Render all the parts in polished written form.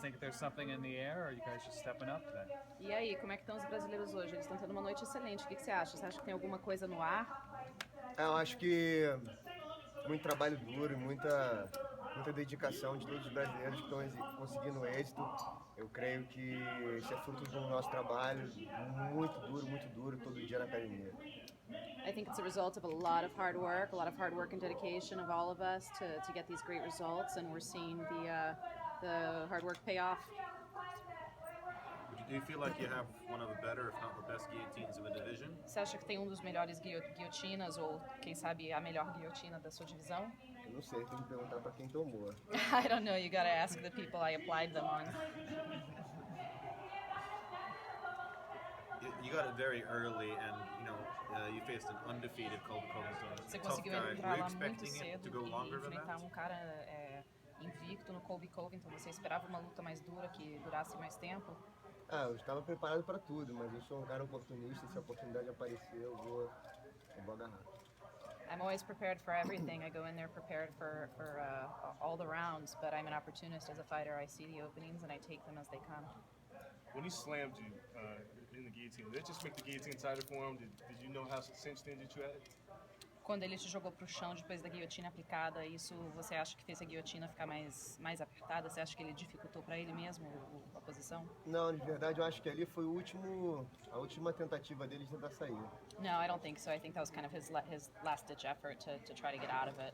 think there's something in the air, or are you guys just stepping up today? E aí, como é que estão os brasileiros hoje? Eles estão tendo uma noite excelente. O que você acha? Você acha que tem alguma coisa no ar? Eu acho que muito trabalho duro, muita dedicação de todos os brasileiros que estão conseguindo êxito. Eu creio que isso é fruto do nosso trabalho muito duro, todo dia na academia. I think it's a result of a lot of hard work and dedication of all of us to get these great results, and we're seeing the hard work pay off. Do you feel like you have one of the better, if not the best, guillotines in the division? Você acha que tem um dos melhores guilhotinas, ou quem sabe a melhor guilhotina da sua divisão? Eu não sei, tem que perguntar para quem tomou. I don't know, you gotta ask the people I applied them on. You got it very early, and you faced an undefeated Colby Covington. Você Tough conseguiu guy. entrar Were you lá muito expecting it to cedo go e longer than enfrentar that? um cara invicto no Colby Covington. Você esperava uma luta mais dura, que durasse mais tempo? Eu estava preparado para tudo, mas eu sou um cara oportunista, se a oportunidade aparecer, eu vou agarrar. I'm always prepared for everything. I go in there prepared for all the rounds, but I'm an opportunist as a fighter. I see the openings and I take them as they come. When he slammed you in the guillotine, did that just make the guillotine tighter for him? Did you know how cinched in that you had? Quando ele te jogou pro chão depois da guilhotina aplicada, isso você acha que fez a guilhotina ficar mais apertada? Você acha que ele dificultou para ele mesmo a posição? Não, de verdade eu acho que ali foi a última tentativa dele de tentar sair. No, I don't think so. I think that was kind of his last-ditch effort to try to get out of it.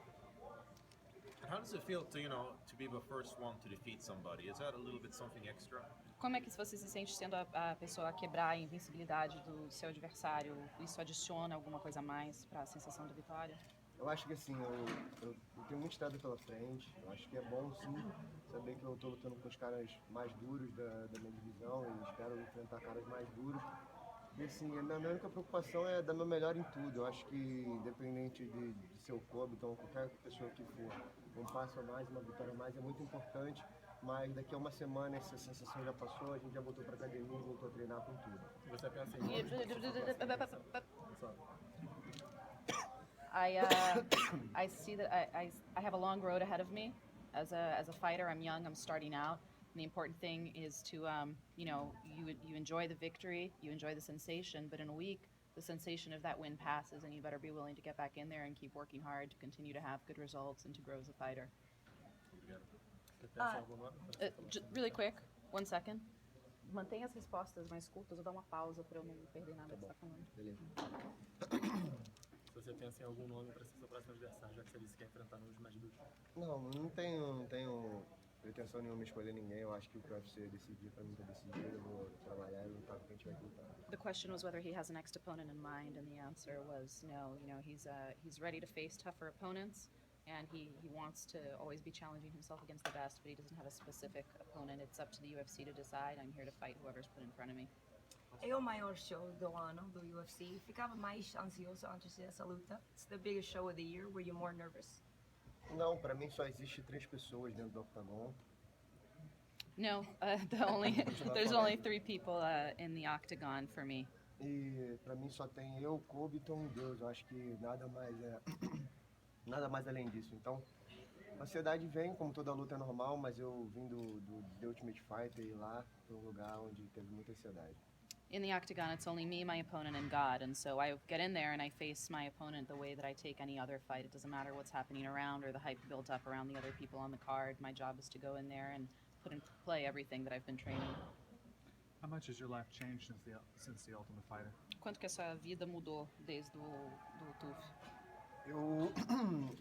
And how does it feel to be the first one to defeat somebody? Is that a little bit something extra? Como é que você se sente sendo a pessoa a quebrar a invencibilidade do seu adversário? Isso adiciona alguma coisa a mais para a sensação da vitória? Eu acho que assim, eu tenho muito estado pela frente. Eu acho que é bom sim saber que eu estou lutando com os caras mais duros da minha divisão e espero enfrentar caras mais duros. E assim, a minha única preocupação é dar meu melhor em tudo. Eu acho que independente de ser o Colby, então qualquer pessoa que for, um passo a mais, uma vitória a mais é muito importante. Mas daqui a uma semana essa sensação já passou, a gente já voltou para academia e voltou a treinar com tudo. Você pensa I see that I have a long road ahead of me. As a fighter, I'm young, I'm starting out. And the important thing is to, you enjoy the victory, you enjoy the sensation, but in a week, the sensation of that win passes, and you better be willing to get back in there and keep working hard to continue to have good results and to grow as a fighter. Really quick, 1 second. Mantenha as respostas mais curtas, vou dar uma pausa para eu não perder nada que você está falando. Beleza. Se você pensa em algum nome para ser seu próximo adversário, já que você disse que quer enfrentar nomes mais duros? Não tenho pretensão nenhuma em escolher ninguém. Eu acho que o que o UFC decidir para mim tá decidido. Eu vou trabalhar e lutar com quem tiver que lutar. The question was whether he has a next opponent in mind, and the answer was no. He's ready to face tougher opponents, and he wants to always be challenging himself against the best, but he doesn't have a specific opponent. It's up to the UFC to decide. I'm here to fight whoever's put in front of me. É o maior show do ano do UFC. Ficava mais ansioso antes dessa luta. It's the biggest show of the year. Were you more nervous? Não, para mim só existe 3 pessoas dentro do octagon. No, there's only 3 people in the octagon for me. E para mim só tem eu, Covington e Deus. Eu acho que nada mais além disso. Então, a ansiedade vem, como toda luta é normal, mas eu vim do The Ultimate Fighter e ir lá para um lugar onde teve muita ansiedade. In the octagon, it's only me, my opponent, and God. And so I get in there and I face my opponent the way that I take any other fight. It doesn't matter what's happening around or the hype built up around the other people on the card. My job is to go in there and put into play everything that I've been training. How much has your life changed since the Ultimate Fighter? Quanto que a sua vida mudou desde o TUF?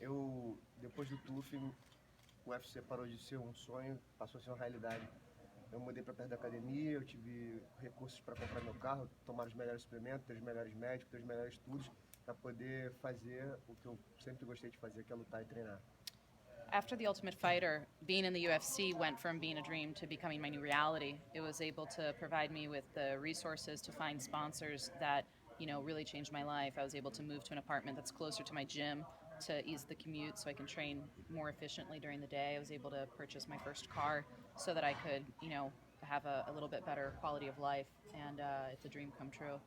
Eu depois do TUF, o UFC parou de ser um sonho, passou a ser uma realidade. Eu mudei para perto da academia, eu tive recursos para comprar meu carro, tomar os melhores suplementos, ter os melhores médicos, ter os melhores estudos, para poder fazer o que eu sempre gostei de fazer, que é lutar e treinar. After the Ultimate Fighter, being in the UFC went from being a dream to becoming my new reality. It was able to provide me with the resources to find sponsors that, really changed my life. I was able to move to an apartment that's closer to my gym to ease the commute so I can train more efficiently during the day. I was able to purchase my first car so that I could, have a little bit better quality of life, and it's a dream come true.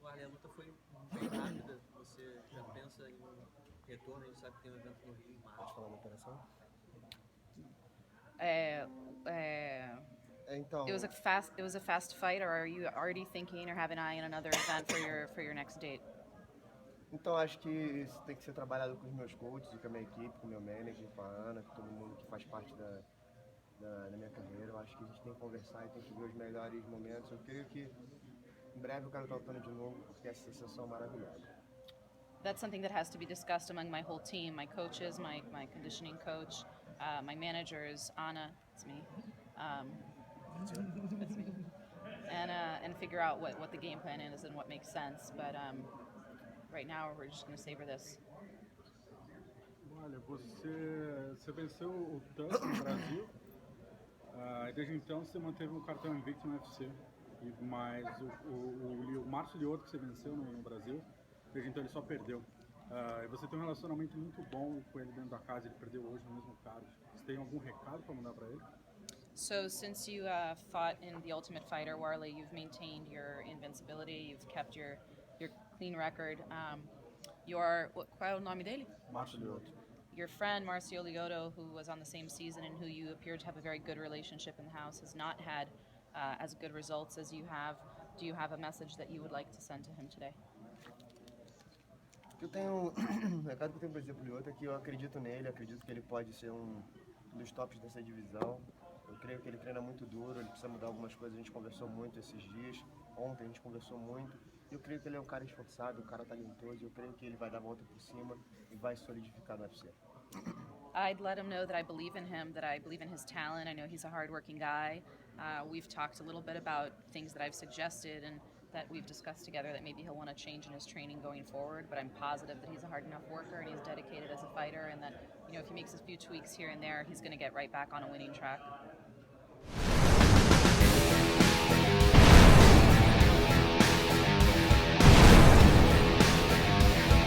Warlley, a luta foi bem rápida. Você já pensa em retorno? A gente sabe que tem evento no Rio em março. Pode falar da operação? Então, It was a fast fight, or are you already thinking or have an eye on another event for your next date? então acho que isso tem que ser trabalhado com os meus coaches, e com a minha equipe, com o meu manager, com a Ana, com todo mundo que faz parte da minha carreira. Eu acho que a gente tem que conversar e tem que ver os melhores momentos. Eu creio que em breve eu quero estar lutando de novo, porque essa sensação é maravilhosa. That's something that has to be discussed among my whole team, my coaches, my conditioning coach, my managers, Anna, it's me, it's me, and figure out what the game plan is and what makes sense. But right now, we're just going to savor this. Olha, você venceu o Tusk no Brasil, e desde então você manteve um cartão invicto no UFC. Mas o Márcio Lioto que você venceu no Brasil, desde então ele só perdeu. E você tem um relacionamento muito bom com ele dentro da casa, ele perdeu hoje no mesmo card. Você tem algum recado para mandar para ele? So since you fought in The Ultimate Fighter, Warlley, you've maintained your invincibility, you've kept your clean record. Qual é o nome dele? Márcio Lioto. Your friend Marcio Lioto, who was on the same season and who you appear to have a very good relationship in the house, has not had as good results as you have. Do you have a message that you would like to send to him today? O recado que eu tenho para dizer pro Lioto é que eu acredito nele, acredito que ele pode ser um dos tops dessa divisão. Eu creio que ele treina muito duro, ele precisa mudar algumas coisas, a gente conversou muito esses dias. Ontem a gente conversou muito. Eu creio que ele é um cara esforçado, um cara talentoso, eu creio que ele vai dar a volta por cima e vai solidificar no UFC. I'd let him know that I believe in him, that I believe in his talent. I know he's a hardworking guy. We've talked a little bit about things that I've suggested and that we've discussed together that maybe he'll want to change in his training going forward, but I'm positive that he's a hard enough worker and he's dedicated as a fighter, and that, if he makes a few tweaks here and there, he's going to get right back on a winning track.